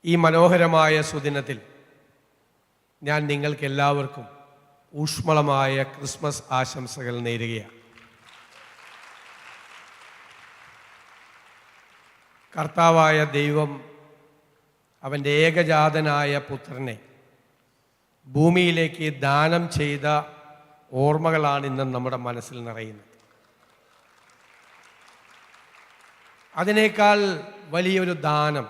ഈ മനോഹരമായ സുദിനത്തിൽ ഞാൻ നിങ്ങൾക്ക് എല്ലാവർക്കും ഊഷ്മളമായ ക്രിസ്മസ് ആശംസകൾ നേരുകയാണ്. കർത്താവായ ദൈവം അവൻ്റെ ഏകജാതനായ പുത്രനെ ഭൂമിയിലേക്ക് ദാനം ചെയ്ത ഓർമ്മകളാണ് ഇന്ന് നമ്മുടെ മനസ്സിൽ നിറയുന്നത്. അതിനേക്കാൾ വലിയൊരു ദാനം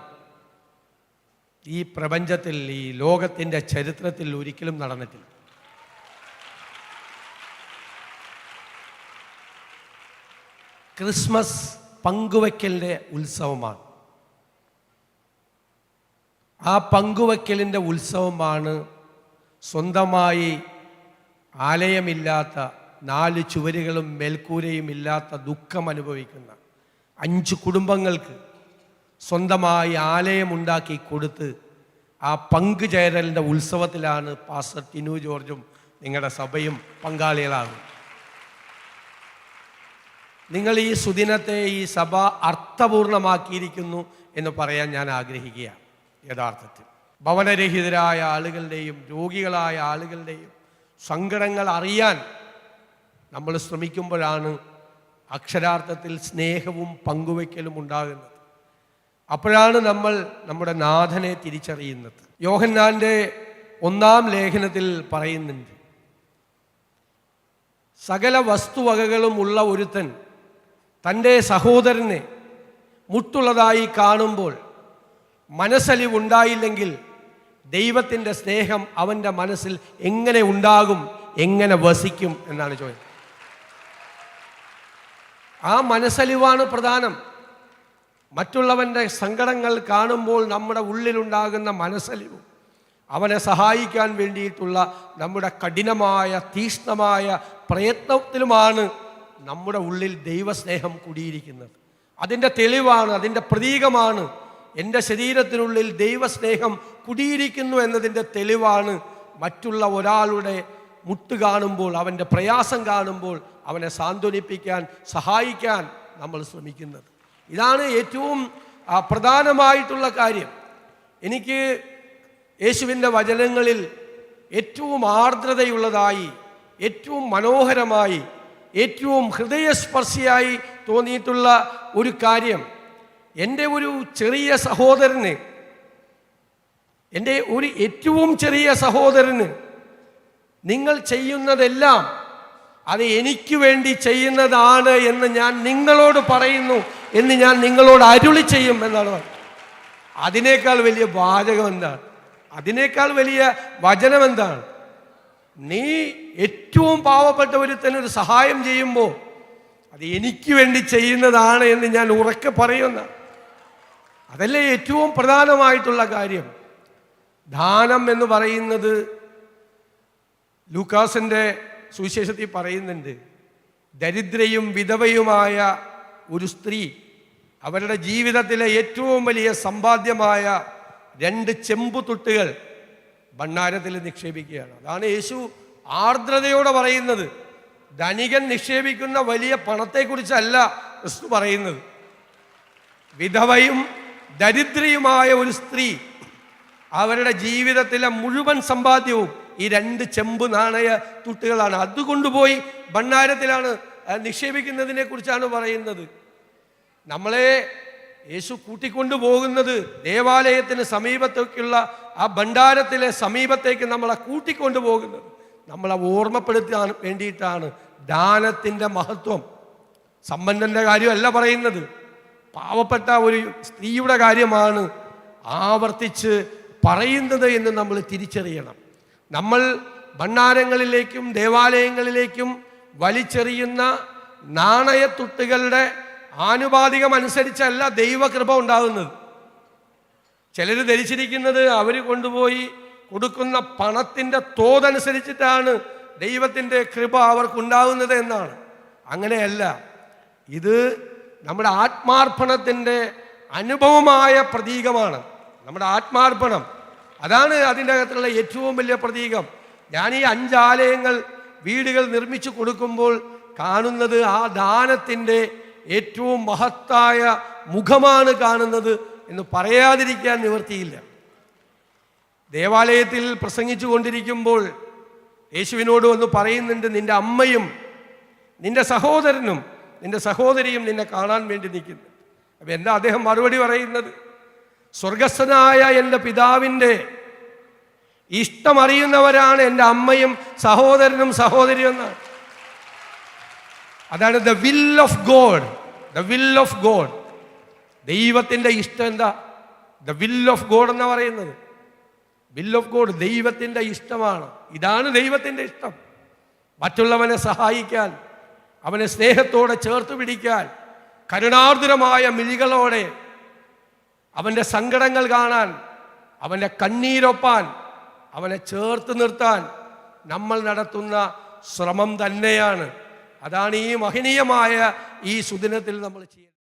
ഈ പ്രപഞ്ചത്തിൽ, ഈ ലോകത്തിൻ്റെ ചരിത്രത്തിൽ ഒരിക്കലും നടന്നിട്ടില്ല. ക്രിസ്മസ് പങ്കുവയ്ക്കലിൻ്റെ ഉത്സവമാണ്. ആ പങ്കുവയ്ക്കലിൻ്റെ ഉത്സവമാണ് സ്വന്തമായി ആലയമില്ലാത്ത, 4 ചുവരുകളും മേൽക്കൂരയും ഇല്ലാത്ത ദുഃഖം അനുഭവിക്കുന്ന 5 കുടുംബങ്ങൾക്ക് സ്വന്തമായി ആലയമുണ്ടാക്കി കൊടുത്ത് ആ പങ്കുചേരലിൻ്റെ ഉത്സവത്തിലാണ് പാസ്റ്റർ ടിനു ജോർജും നിങ്ങളുടെ സഭയും പങ്കാളികളാകും. നിങ്ങൾ ഈ സുദിനത്തെ ഈ സഭ അർത്ഥപൂർണമാക്കിയിരിക്കുന്നു എന്ന് പറയാൻ ഞാൻ ആഗ്രഹിക്കുകയാണ്. യഥാർത്ഥത്തിൽ ഭവനരഹിതരായ ആളുകളുടെയും രോഗികളായ ആളുകളുടെയും സങ്കടങ്ങൾ അറിയാൻ നമ്മൾ ശ്രമിക്കുമ്പോഴാണ് അക്ഷരാർത്ഥത്തിൽ സ്നേഹവും പങ്കുവയ്ക്കലും ഉണ്ടാകുന്നത്. അപ്പോഴാണ് നമ്മൾ നമ്മുടെ നാഥനെ തിരിച്ചറിയുന്നത്. യോഹന്നാൻ്റെ 1-ാം ലേഖനത്തിൽ പറയുന്നുണ്ട്, സകല വസ്തുവകകളും ഉള്ള ഒരുത്തൻ തൻ്റെ സഹോദരനെ മുട്ടുള്ളതായി കാണുമ്പോൾ മനസ്സലിവുണ്ടായില്ലെങ്കിൽ ദൈവത്തിൻ്റെ സ്നേഹം അവൻ്റെ മനസ്സിൽ എങ്ങനെ ഉണ്ടാകും, എങ്ങനെ വസിക്കും എന്നാണ് ചോദ്യം. ആ മനസ്സലിവാണ് പ്രധാനം. മറ്റുള്ളവൻ്റെ സങ്കടങ്ങൾ കാണുമ്പോൾ നമ്മുടെ ഉള്ളിലുണ്ടാകുന്ന മനസ്സലിവും അവനെ സഹായിക്കാൻ വേണ്ടിയിട്ടുള്ള നമ്മുടെ കഠിനമായ തീക്ഷ്ണമായ പ്രയത്നത്തിലുമാണ് നമ്മുടെ ഉള്ളിൽ ദൈവസ്നേഹം കുടിയിരിക്കുന്നത്. അതിൻ്റെ തെളിവാണ്, അതിൻ്റെ പ്രതീകമാണ്. എൻ്റെ ശരീരത്തിനുള്ളിൽ ദൈവസ്നേഹം കുടിയിരിക്കുന്നു എന്നതിൻ്റെ തെളിവാണ് മറ്റുള്ള ഒരാളുടെ മുട്ട് കാണുമ്പോൾ, അവൻ്റെ പ്രയാസം കാണുമ്പോൾ അവനെ സാന്ത്വനിപ്പിക്കാൻ, സഹായിക്കാൻ നമ്മൾ ശ്രമിക്കുന്നത്. ഇതാണ് ഏറ്റവും പ്രധാനമായിട്ടുള്ള കാര്യം. എനിക്ക് യേശുവിൻ്റെ വചനങ്ങളിൽ ഏറ്റവും ആർദ്രതയുള്ളതായി, ഏറ്റവും മനോഹരമായി, ഏറ്റവും ഹൃദയസ്പർശിയായി തോന്നിയിട്ടുള്ള ഒരു കാര്യം, എൻ്റെ ഒരു ചെറിയ സഹോദരന്, എൻ്റെ ഒരു ഏറ്റവും ചെറിയ സഹോദരന് നിങ്ങൾ ചെയ്യുന്നതെല്ലാം അത് എനിക്ക് വേണ്ടി ചെയ്യുന്നതാണ് എന്ന് ഞാൻ നിങ്ങളോട് പറയുന്നു എന്ന് ഞാൻ നിങ്ങളോട് അരുളി ചെയ്യും എന്നാണ്. അതിനേക്കാൾ വലിയ വാചകം എന്താണ്? അതിനേക്കാൾ വലിയ വചനം എന്താണ്? നീ ഏറ്റവും പാവപ്പെട്ട ഒരുത്തനൊരു സഹായം ചെയ്യുമ്പോൾ അത് എനിക്ക് വേണ്ടി ചെയ്യുന്നതാണ് എന്ന് ഞാൻ ഉറക്കെ പറയുന്ന, അതല്ലേ ഏറ്റവും പ്രധാനമായിട്ടുള്ള കാര്യം. ദാനം എന്ന് പറയുന്നത് ലൂക്കാസിൻ്റെ സുവിശേഷത്തിൽ പറയുന്നുണ്ട്, ദരിദ്രയും വിധവയുമായ ഒരു സ്ത്രീ അവരുടെ ജീവിതത്തിലെ ഏറ്റവും വലിയ സമ്പാദ്യമായ 2 ചെമ്പുതുട്ടുകൾ ഭണ്ഡാരത്തിൽ നിക്ഷേപിക്കുകയാണ്. അതാണ് യേശു ആർദ്രതയോടെ പറയുന്നത്. ധനികൻ നിക്ഷേപിക്കുന്ന വലിയ പണത്തെക്കുറിച്ചല്ല ക്രിസ്തു പറയുന്നത്. വിധവയും ദരിദ്രയുമായ ഒരു സ്ത്രീ അവരുടെ ജീവിതത്തിലെ മുഴുവൻ സമ്പാദ്യവും ഈ 2 ചെമ്പ് നാണയ തുട്ടുകളാണ്. അതുകൊണ്ടുപോയി ഭണ്ഡാരത്തിലാണ് നിക്ഷേപിക്കുന്നതിനെ കുറിച്ചാണ് പറയുന്നത്. നമ്മളെ യേശു കൂട്ടിക്കൊണ്ടു പോകുന്നത് ദേവാലയത്തിന് സമീപത്തേക്കുള്ള ആ ഭണ്ഡാരത്തിലെ സമീപത്തേക്ക് നമ്മളെ കൂട്ടിക്കൊണ്ടു പോകുന്നത് നമ്മളെ ഓർമ്മപ്പെടുത്താൻ വേണ്ടിയിട്ടാണ്. ദാനത്തിൻ്റെ മഹത്വം സമ്പന്നൻ്റെ കാര്യമല്ല പറയുന്നത്, പാവപ്പെട്ട ഒരു സ്ത്രീയുടെ കാര്യമാണ് ആവർത്തിച്ച് പറയുന്നത് എന്ന് നമ്മൾ തിരിച്ചറിയണം. നമ്മൾ ഭണ്ഡാരങ്ങളിലേക്കും ദേവാലയങ്ങളിലേക്കും വലിച്ചെറിയുന്ന നാണയത്തുട്ടുകളുടെ ആനുപാതികമനുസരിച്ചല്ല ദൈവകൃപ ഉണ്ടാകുന്നത്. ചിലർ ധരിച്ചിരിക്കുന്നത് അവർ കൊണ്ടുപോയി കൊടുക്കുന്ന പണത്തിൻ്റെ തോതനുസരിച്ചിട്ടാണ് ദൈവത്തിൻ്റെ കൃപ അവർക്കുണ്ടാകുന്നത് എന്നാണ്. അങ്ങനെയല്ല. ഇത് നമ്മുടെ ആത്മാർപ്പണത്തിൻ്റെ അനുഭവമായ പ്രതീകമാണ്. നമ്മുടെ ആത്മാർപ്പണം, അതാണ് അതിൻ്റെ അകത്തുള്ള ഏറ്റവും വലിയ പ്രതീകം. ഞാൻ ഈ 5 ആലയങ്ങൾ, വീടുകൾ നിർമ്മിച്ചു കൊടുക്കുമ്പോൾ കാണുന്നത് ആ ദാനത്തിൻ്റെ ഏറ്റവും മഹത്തായ മുഖമാണ് കാണുന്നത് എന്ന് പറയാതിരിക്കാൻ നിവൃത്തിയില്ല. ദേവാലയത്തിൽ പ്രസംഗിച്ചു കൊണ്ടിരിക്കുമ്പോൾ യേശുവിനോട് വന്ന് പറയുന്നുണ്ട്, നിന്റെ അമ്മയും നിന്റെ സഹോദരനും നിന്റെ സഹോദരിയും നിന്നെ കാണാൻ വേണ്ടി നിൽക്കുന്നു. അപ്പം എന്താ അദ്ദേഹം മറുപടി പറയുന്നത്? സ്വർഗസ്ഥനായ എൻ്റെ പിതാവിൻ്റെ ഇഷ്ടമറിയുന്നവരാണ് എൻ്റെ അമ്മയും സഹോദരനും സഹോദരിയും എന്നാണ്. അതാണ് the will of God. The will of God, ദൈവത്തിൻ്റെ ഇഷ്ടം എന്താ? ദ വിൽ ഓഫ് ഗോഡ് എന്നാ പറയുന്നത്. വിൽ ഓഫ് ഗോഡ് ദൈവത്തിൻ്റെ ഇഷ്ടമാണ്. ഇതാണ് ദൈവത്തിൻ്റെ ഇഷ്ടം. മറ്റുള്ളവനെ സഹായിക്കാൻ, അവനെ സ്നേഹത്തോടെ ചേർത്ത് പിടിക്കാൻ, കരുണാർദ്രമായ മിഴികളോടെ അവൻ്റെ സങ്കടങ്ങൾ കാണാൻ, അവൻ്റെ കണ്ണീരൊപ്പാൻ, അവനെ ചേർത്ത് നിർത്താൻ നമ്മൾ നടത്തുന്ന ശ്രമം തന്നെയാണ്. അതാണ് ഈ മഹനീയമായ ഈ സുദിനത്തിൽ നമ്മൾ ചെയ്യുന്നത്.